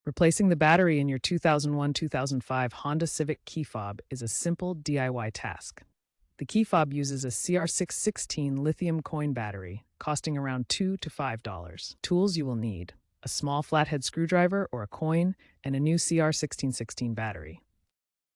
Replacing the battery in your 2001-2005 Honda Civic key fob is a simple DIY task. The key fob uses a CR616 lithium coin battery, costing around $2 to $5. Tools you will need: a small flathead screwdriver or a coin, and a new CR1616 battery.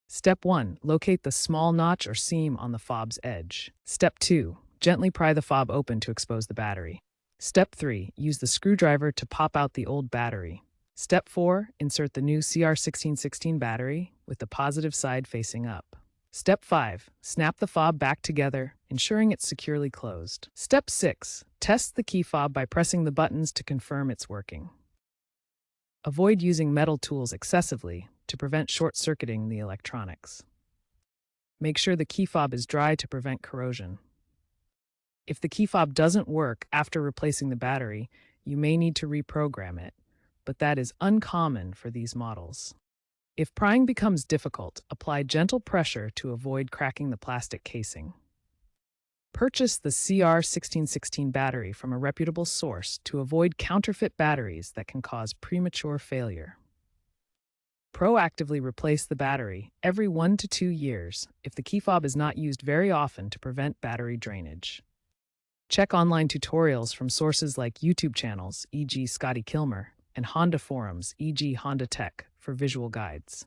Step 1. Locate the small notch or seam on the fob's edge. Step 2. Gently pry the fob open to expose the battery. Step 3. Use the screwdriver to pop out the old battery. Step 4. Insert the new CR1616 battery with the positive side facing up. Step 5. Snap the fob back together, ensuring it's securely closed. Step 6. Test the key fob by pressing the buttons to confirm it's working. Avoid using metal tools excessively to prevent short-circuiting the electronics. Make sure the key fob is dry to prevent corrosion. If the key fob doesn't work after replacing the battery, you may need to reprogram it, but that is uncommon for these models. If prying becomes difficult, apply gentle pressure to avoid cracking the plastic casing. Purchase the CR1616 battery from a reputable source to avoid counterfeit batteries that can cause premature failure. Proactively replace the battery every 1 to 2 years if the key fob is not used very often to prevent battery drainage. Check online tutorials from sources like YouTube channels, e.g. Scotty Kilmer, and Honda forums, e.g. Honda Tech, for visual guides.